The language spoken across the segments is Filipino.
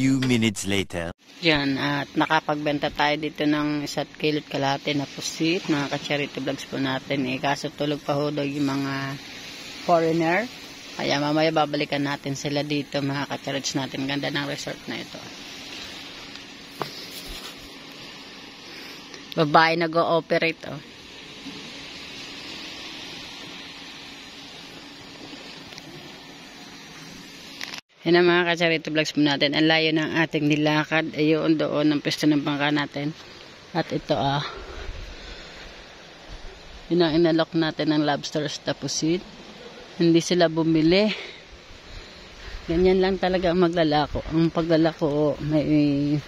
few minutes later. Yan, at nakapagbenta tayo dito ng 1 kilot kalahati na pusit, mga ka-charity vlogs po natin. Kaso tulog pa ho daw yung mga foreigner. Kaya mamaya babalikan natin sila dito, mga ka-charity natin. Ganda ng resort na ito. Babae nag-ooperate, oh. Yan ang mga ka-charity vlogs po natin. Ang layo ng ating nilakad. Ayun doon ang pwesto ng bangka natin. At ito yun ang inalok natin ng lobsters tapusin. Hindi sila bumili. Ganyan lang talaga ang maglalako. Ang paglalako, may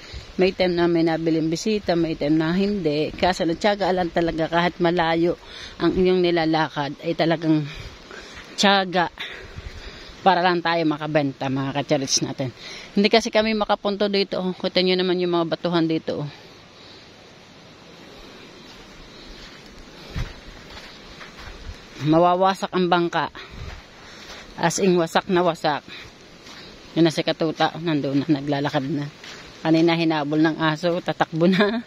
time na may nabiling bisita, may time na hindi. Kaso nagtyaga lang talaga kahit malayo ang inyong nilalakad ay talagang tyaga para lang tayo makabenta, mga ka-charity natin. Hindi kasi kami makapunto dito. Kita nyo naman yung mga batuhan dito. Mawawasak ang bangka. As in, wasak na wasak. Yun na si Katuta. Nandun na, naglalakad na. Kanina hinabol ng aso, tatakbo na.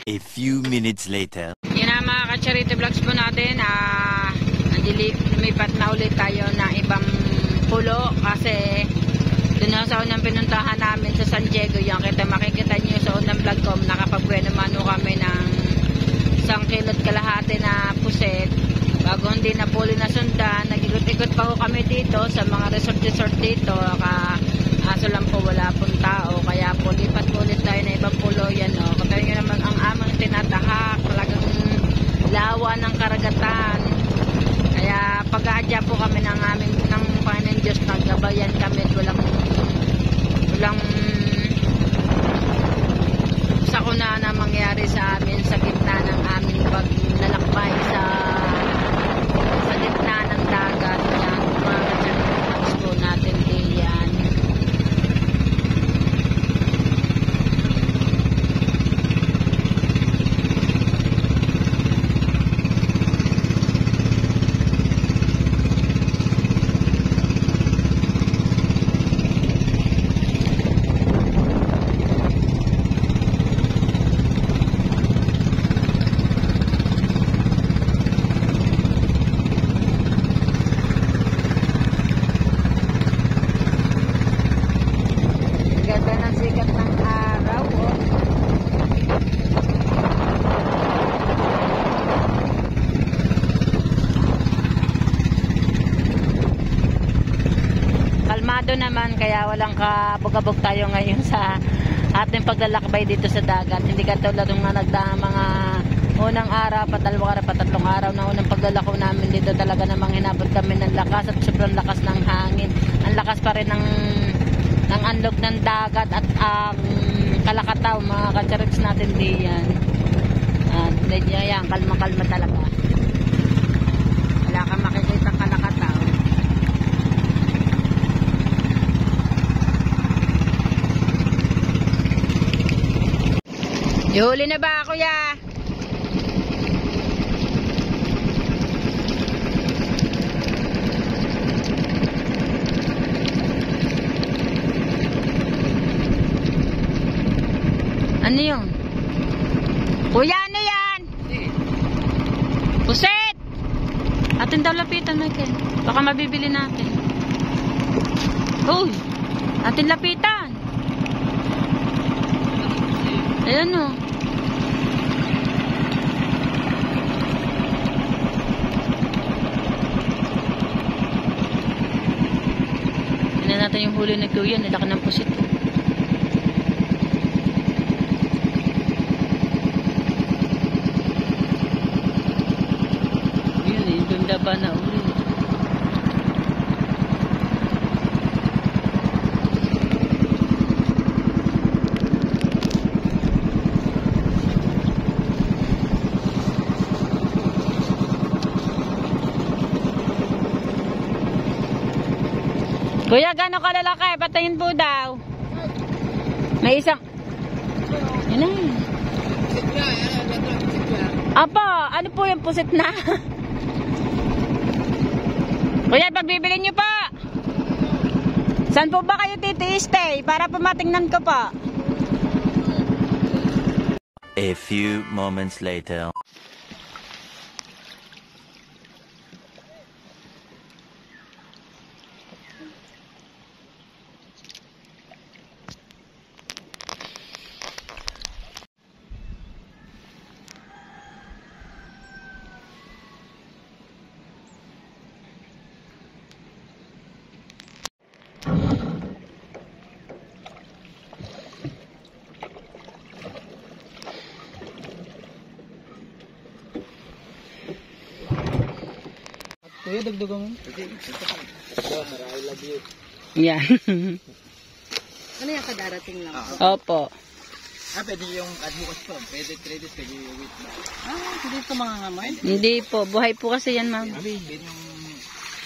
A few minutes later. Yan na mga ka-charity vlogs po natin. Lumipat na ulit tayo ng ibang pulo kasi doon na sa unang pinuntahan namin sa San Diego. Yan, makikita nyo sa unang vlog ko, nakapagbueno mano kami ng 1 kilot kalahati na puset. Bago hindi na pulo na sundan, nag-ikot-ikot pa ho kami dito sa mga resort dito. Aso lang po, wala pong tao. Kaya po, lipat po ulit tayo na ibang pulo. Yan, o. Kapag nyo naman ang amang tinatahak, talagang lawa ng karagatan. Kaya pag-aadya po kami ng Panginoon Diyos, naggabayan kami. Walang sakuna na mangyari sa amin sa gitna ng aming paglalakbay sa gitna ng dagat. Yan, mga ka-charity po natin diyan. Naman, kaya walang kabog-abog tayo ngayon sa ating paglalakbay dito sa dagat. Hindi katulad ng mga unang araw, tatlong araw na unang paglalako namin dito, talaga namang hinabot kami ng lakas at sobrang lakas ng hangin. Ang lakas pa rin ng anlog ng dagat at ang kalakataw, mga ka-charity natin diyan. Yan, kalma-kalma talaga. Wala kang makikita kalakataw. Ihuli na ba, kuya? Ano yun? Kuya, ano yan? Puset! Atin daw lapitan, Michael. Baka mabibili natin. Uy! Atin lapitan. Ayan o. Tignan natin yung huli ng kuya. Nilaki ng pusit. Yun eh. Doon ba na uli. Kuya, gano'ng kalalaki? Patayin po daw. May isang... Yun na yun. Apa, ano po yung pusit na? Kuya, pagbibili nyo pa. Saan po ba kayo titi-stay? Para po matingnan ko pa. A few moments later. Kuya, dagdagan mo. Yan. Ano yung kadarating lang? Opo. Pwede yung bukas po. Pwede credit, pwede yung wait ba? Hindi ko mga ngamay. Hindi po. Buhay po kasi yan, ma'am.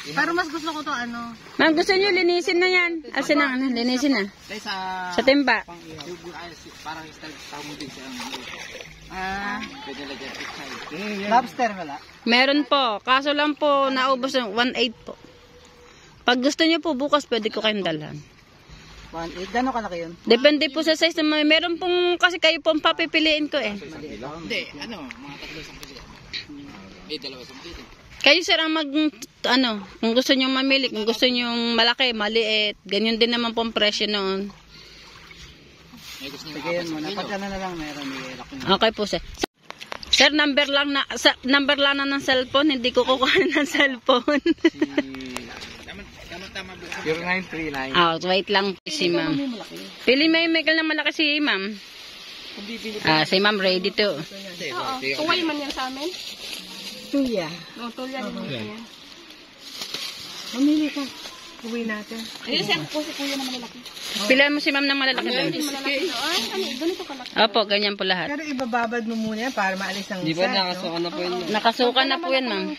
Pero mas gusto ko to ano. Ma'am, gusto nyo linisin na yan. Asin na, linisin na. Tayo sa... Sa timba. Parang tawag mo din siya. Pwede lagyan pizza. Lobster wala? Meron po. Kaso lang po, naubos ng 1.8 po. Pag gusto nyo po bukas, pwede ko kayong dalhan. 1.8. Gano'n kalaki yun? Depende po sa size naman. Meron pong, kasi kayo pong papipiliin ko eh. Hindi, mga tatlo sa pili. May dalawa sa pili. Kayo sir ang kung gusto nyo mamili, kung gusto nyo malaki, maliit, ganyan din naman pong presyo noon. Sige yun muna. Pag ano na lang meron. Okay po sir. Sir, number lang na ng cellphone, hindi ko kukuha ng cellphone. Tama. 0939. Wait lang si ma'am. Pili may Michael na malaki si ma'am. Si ma'am ready to. Tuwal man yan sa amin? Tuya. Tuya din yan. Mamili ka. Uwi natin. Ayun siya po si kuya na malalaki. Pilihan mo si ma'am na malalaki doon. Ganito kalaki. Opo, ganyan po lahat. Pero ibababad mo muna yan para maalis ang Di ba nakasukan na po yun? Nakasukan na po yan ma'am.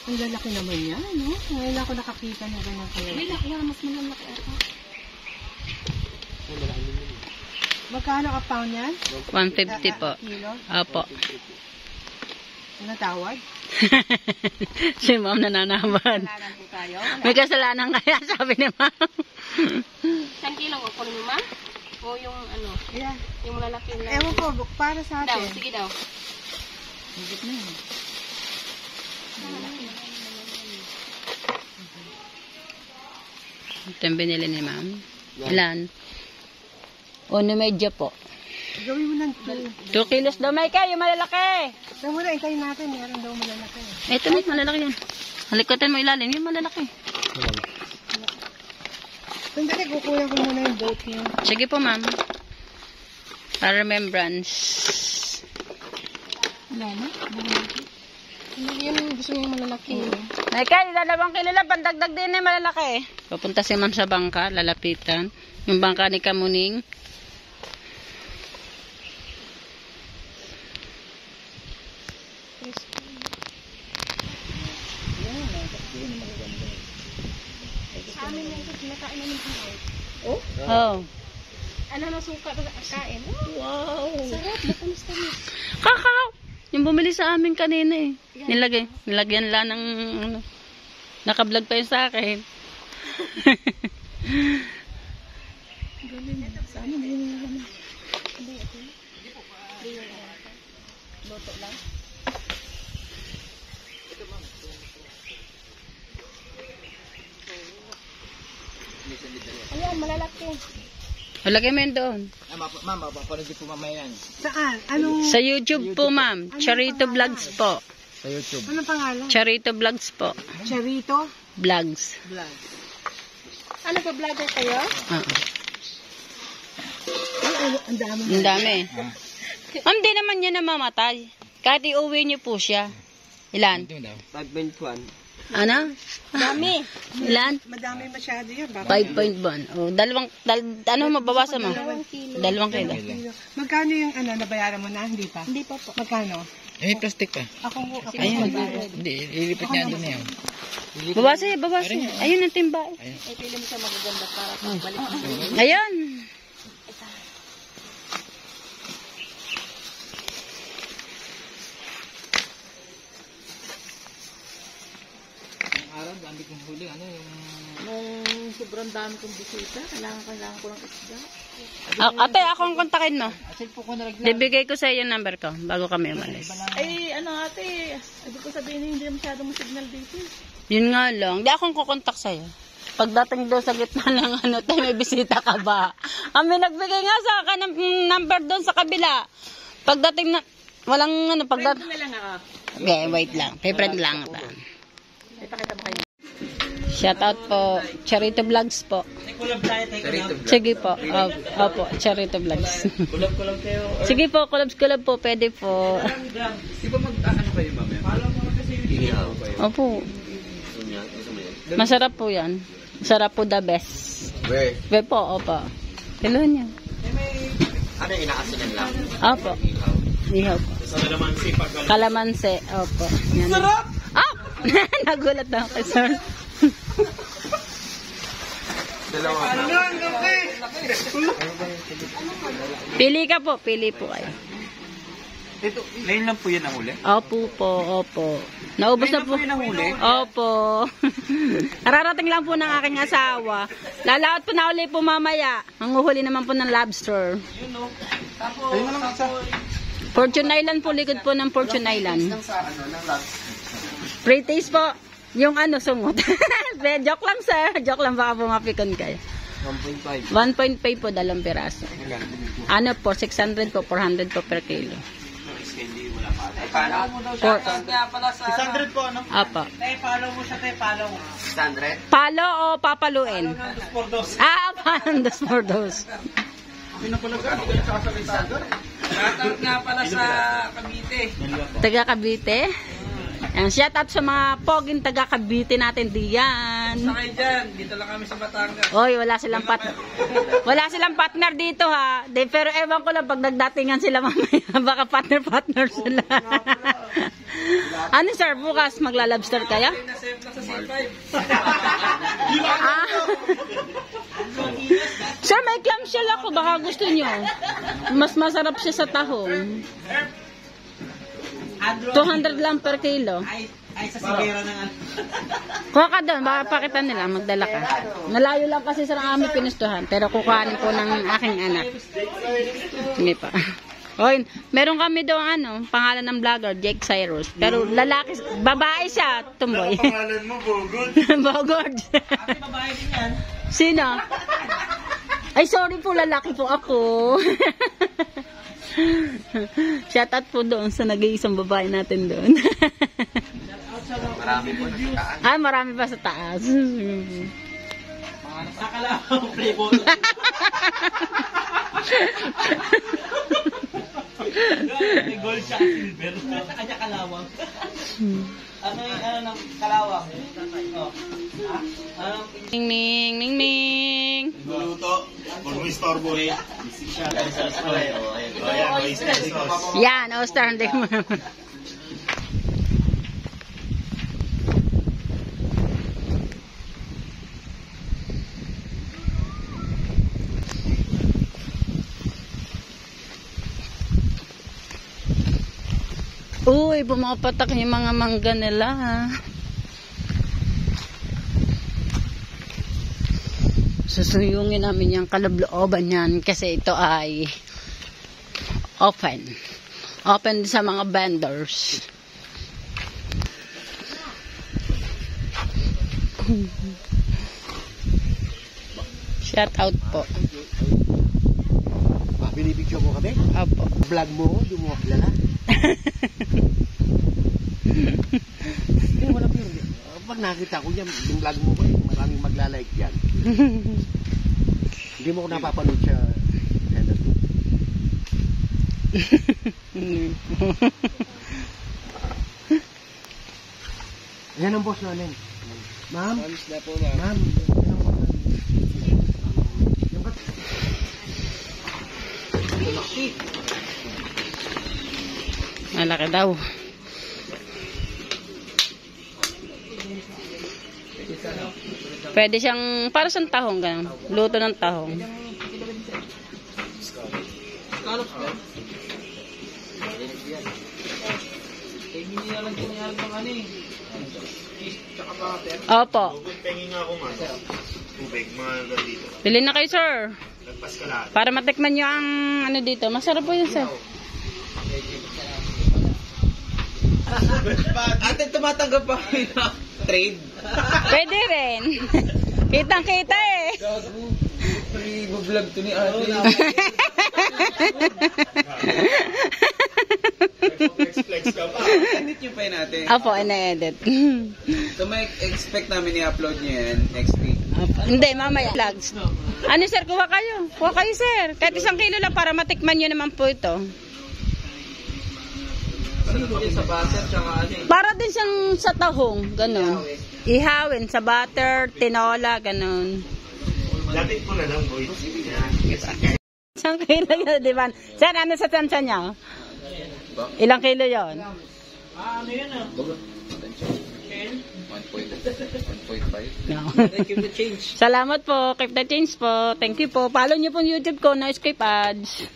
Ang lalaki naman yan, no? Ngayon ako nakakita na ganyan kalaki. May laki yan, mas malalaki ako. Magkano ka pound yan? 150 po. Kilo? Opo. Ano tawad? Si ma'am nananaman. Kailangan po tayo. May kasalanan kaya, sabi ni ma'am. Saan kilo ko? Kunin mo, ma? O yung ano? Yeah. Yung lalaki na... Ewan ko, para sa Daw, atin. sige daw. Higit na yun. Ito yung binili ni ma'am. Ilan? 1.5 po. Gawin mo ng 2. 2 kilos daw may kayo, malalaki. Ito muna, intayin natin. Meron daw malalaki. Ito na, malalaki yan. Halikotan mo ilalim, yung malalaki. Sandali, kukulang ko muna yung boat niyo. Sige po ma'am. Para remembrance. Wala na? Yan, gusto niya yung malalaki. May kayo, 2 kilo lang, pandagdag din eh, malalaki. Papunta si ma'am sa bangka, lalapitan. Yung bangka ni Kamuning. Sa amin yan, kinakain namin tinoy. Oh. Ano na suka na kain? Wow! Sarap, matamis-tamis. Kakao! Yung bumili sa amin kanina eh. Nilagyan lang ng ano. Nakablog pa yun sa akin. Ayan, malalaki. Lagay mo yun doon. Ma'am, mapapanood po mamaya yan. Saan? Anong, Sa YouTube po ma'am. Charito Vlogs po. Sa YouTube. anong pangalan? Charito Vlogs po. Charito Vlogs. Vlog. Ano pa, vlogger kayo? Ang dami. Ang dami. Ma'am, di naman niya namamatay. Kahit iuwi niyo po siya. Ilan? 5.1. Ano? Dami. Ilan? Madami masyado yan. 5.1. Oh, ano mabawasan mo? 2 kilo. Magkano yung nabayaran mo na? Hindi pa? Hindi pa po. Magkano? May plastic pa. Ako Ayun. Hindi, ilipit niya doon yan. Bawasan. Ayun ang timba. Ay, pili mo siya magaganda para pagbalik. Ayun. sobrang dami kong bisita. Kailangan ko lang isda. Ate, akong kontakin mo. Asin po ko na rin. Bibigay ko sa iyo yung number ko bago kami umalis. Ay, ano ate, hindi ko sabihin hindi masyadong signal dito. Yun nga lang. Di akong kukontak sa'yo. Pagdating doon sa gitna ng ano, tayo may bisita ka ba? Kami nagbigay nga sa akin ng number doon sa kabila. Pagdating na, walang ano, pagdating. Friend na lang ako. Okay, wait lang. Favorite lang. Ipakita mo kayo. Shoutout po. Charito Vlogs po. Sige po. Opo, Charito Vlogs. Kulab-kulab kayo. Sige po, collabs-collab po. Pwede po. Di ba mag-ano kayo, mamaya? Palo mo kasi yung Opo. Masarap po yan. Masarap po the best. Be po, opo. Hello niya. Ano yung inaasinan lang? Opo. Ihaw po. Kalamansi. Opo. Yan. Sarap! Ah! Nagulat na ako, sir. Pili ka po. Pili po kayo. Ito, ngayon lang po yan ang huli? Opo po. Opo. Naubos na po. Opo. Ararating lang po ng aking asawa. Lalaot po na uli po mamaya. Ang uhuli naman po ng lobster. Ayun na lang isa. Fortune Island po, likod po ng Fortune Island. Pre-taste po. Yung ano, sungot. Joke lang, sir. Joke lang, baka pumapikon kayo. 1.5. 1.5 po, 2 piraso. Ano po, 600 po, 400 po per kilo. For, 600 po, ano? apa. Follow mo siya, follow mo. 600? Palo o papaluin? Paano dos por dos? Shoutout nga pala sa Cavite. Taga Cavite? Yan, shout out sa mga poging taga Cavite natin diyan. Sakay dyan, dito lang kami sa Batangas. Oy, wala silang partner dito ha. De, pero ewan ko lang pag nagdatingan sila mamaya, baka partner sila. Ano sir, bukas maglalobster kaya? Nasave na sa C5. Ah. Sir, may clamshell ako, baka gusto nyo. Mas masarap siya sa tahong. 200 lang per kilo. Ay sa sigera ng ano. Kuha ka doon, baka pakita nila, magdala ka. Malayo lang kasi sa aming pinustuhan, pero kukuhanin po ng aking anak. Hindi pa. Oy, meron kami doon ano, pangalan ng vlogger, Jake Cyrus. Pero lalaki, babae siya, tumboy. Pangalan mo, Bogod. Bogod. Babae din yan. Sino? Ay, sorry po, lalaki po ako. Shoutout po doon sa nag-iisang babae natin doon. Marami po na sa taas. Ay, marami pa sa taas. Sa kalawang pre-boto. May gold siya, silver. Sa kanya kalawang. Ano yung ano ng kalawang? Oh. Ning ning ning ning. Luto. Huwag mo istorbo eh. Siya. Ayan, oyster sauce. Yan, oyster hindi mo. Uy, pumapatak yung mga mangga nila. Susuyungin namin yung kalablooban yan kasi ito ay open. Open sa mga vendors. Shout out po. Binibigyo mo kami? Opo. Vlog mo, di mo makilala. Pag nakita ko yan, yung vlog mo ba, maraming maglalike yan. Hindi mo ko napapanood siya. Yan ang boss namin. Ma'am? Ma'am? Malaki daw. Pwede siyang, para sa tahong ganun. Luto ng tahong. Opo. Pengi nga ako, man. tubig, mga dito. Bili na kayo, sir. Nagpas ka lahat. Para matikman nyo ang ano dito. Masarap po yun, sir. Ate, tumatanggap pa trade. Pwede rin. Kitang-kita eh. Free-vlog to ni ate. Flex ka pa. Edit yung pa natin. Opo, ina-edit. So may expect namin i-upload nyo yan next week. Hindi, mamaya. Vlogs. Ano, sir? Kuha kayo. Kuha kayo, sir. Kahit 1 kilo lang para matikman nyo naman po ito. Sa butter, tsaka ano eh. Para din siyang sa tahong. Ganon. Ihawin sa butter, tinola, ganon. Lapit mo na lang, boy. Isang kilo yun, di ba? Sir, ano sa tansa niya? Ilang kilo yun? Ano yun ah? 1.5. No. Keep the change. Salamat po. Keep the change po. Thank you po. Follow niyo po yung YouTube ko. No escape ads.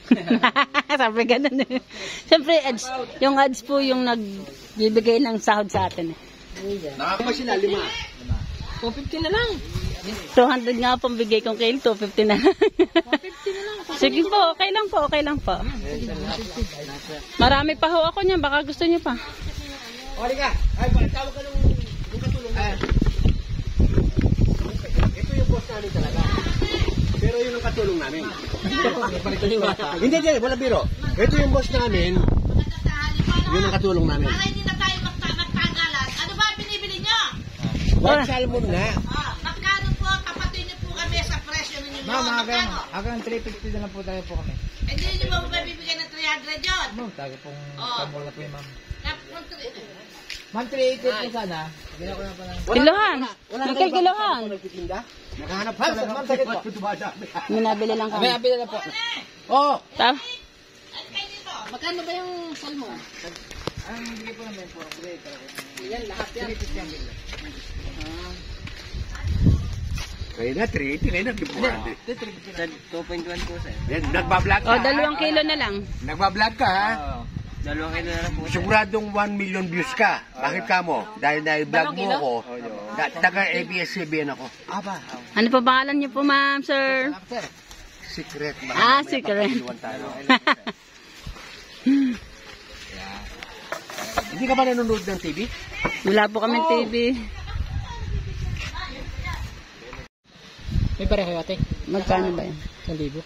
Sabi ganun eh. Siyempre, ads. Yung ads po yung nagbibigay ng sahod sa atin eh. Nakapa sila 5. 250 na lang. 200 nga pong bigay kong kail. 250 na lang. 250 na lang. Sige po. Okay lang po. Okay lang po. Marami pa ho ako niyan. Baka gusto niyo pa. Oli ka. Ay, tawag ka nung katulong na. Ito yung boss namin talaga. Pero yun ang katulong namin. Hindi, wala biro. Ito yung boss namin. Yun ang katulong namin. Para hindi na tayo magtagalan. Ano ba binibili nyo? White salmon na. Magkano po? Tapatin nyo po kami sa presyo ninyo. Ma'am, Magkano? hanggang 350 na lang po tayo po kami. Hindi nyo ba mabibigyan ng 300 yun? Ma'am, tayo pong Oo. tambol na po yun, ma'am. Tap- Ma'am, 380 po sana. Bigyan ko na pa lang. Kilohan. Mikil kilohan. Nakahanap pa talaga. Ma'am, sakit po. Minabili lang kami. May abila na po. Oo. Tap. Magkano ba yung salmo? Ang bigay po namin po. Yan, lahat yan. 350 ang bigay. Kaya na, 380 na yun. 2.1 po sir. Nagbablog ka. O, 2 kilo na lang. Nagbablog ka, ha? 2 kilo na lang po sir. Siguradong 1 million views ka. Bakit ka mo? Dahil na-vlog mo ako. Taga-ABS-CBN ako. Aba. Ano pa pangalan niyo po, ma'am, sir? Sir, Secret. Ah, secret. Hindi ka ba nanonood ng TV? Wala po kami TV. may pareho ate. Magkano ba yan? 1,000.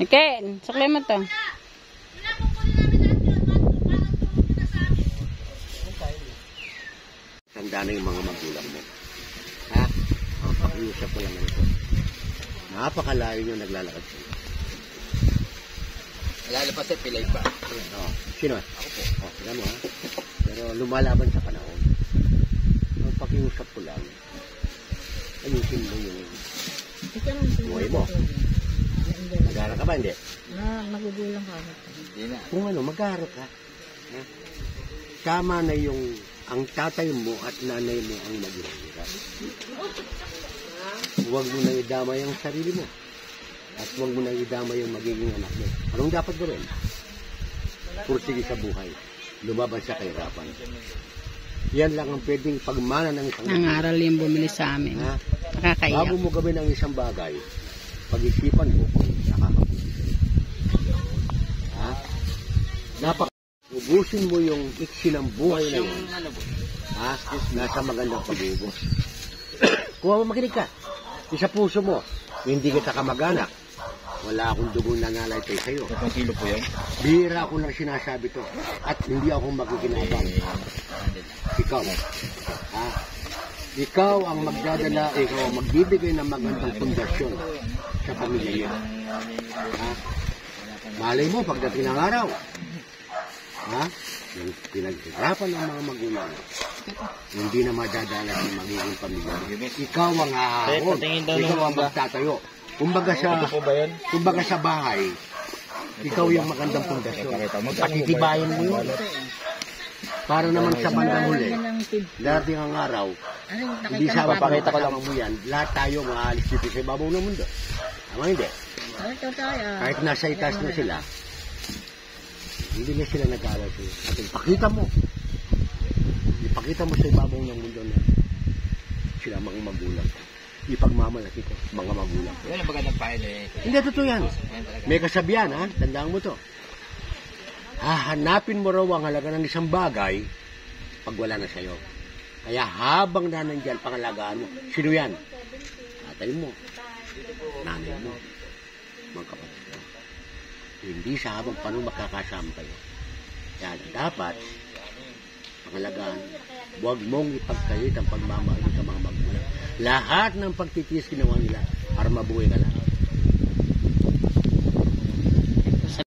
Okay, sukli mo to. Tanda na yung mga magulang mo. Ha? Pakiusap ko lang ito. Napakalayo nyo naglalakad ko. Lalo pa sir, pilay pa. Oh, sino? Ako po. Oh, tignan mo ha. Pero lumalaban sa panahon. Ang pakiusap ko lang, ayusin mo yung buhay mo. Mag-aaral ka ba? Hindi. Nagugulang ka. Hindi na. Kung ano, mag-aaral ka. Ha? Tama na yung ang tatay mo at nanay mo ang naghihirap. Huwag mo nang idamay ang sarili mo. At huwag mo nang idamay yung magiging anak mo. Anong dapat gawin? Pursige sa buhay. Lumaban sa kahirapan. Yan lang ang pwedeng pagmana ng isang Nangaral yung bumili sa amin. Ha? Nakakaiyak. Bago mo gawin ang isang bagay, pag-isipan mo kung nakakabuti. Ha? Dapat ubusin mo yung iksi ng buhay na yun. Ha? Nasa magandang pag-ubos. Kung makinig ka, isa puso mo, hindi kita kamag-anak. Wala akong dugong nangalaytay sa'yo. Ang kilo po yan? Bihira ko lang sinasabi to. At hindi ako makikinabang. Ikaw. Ha? Ikaw ang magdadala, ikaw ang magbibigay ng magandang pundasyon sa pamilya niya. Ha? Malay mo, pagdating ng araw. Ha? Yung pinaghirapan ng mga magulang, hindi na madadala ng magiging pamilya. Ikaw ang ahahon. Ikaw ang magtatayo. Kumbaga sa bahay, ikaw yung magandang pundasyon. Patitibayin mo yun. Para naman sa bandang huli, darating ang araw, hindi sa papakita ko lang mo yan, lahat tayo maalis dito sa ibabaw ng mundo. Tama hindi? Kahit nasa itaas na sila, hindi na sila nag-aaral sa'yo. At ipakita mo sa ibabaw ng mundo na sila mga magulang. ipagmamalaki ko, mga magulang. Yan ang magandang pahin eh. Hindi, totoo yan. Yan talaga. May kasabihan, ha? Tandaan mo to. Hahanapin mo raw ang halaga ng isang bagay pag wala na sa'yo. Kaya habang nandiyan pangalagaan mo, sino yan? Tatay mo, nanay mo, mga kapatid mo. Hindi sa habang paano makakasama kayo. Kaya dapat, pangalagaan, huwag mong ipagkayit ang pagmamahal sa mga magulang. Lahat ng pagtitiis ginawa nila para mabuhay ka lang.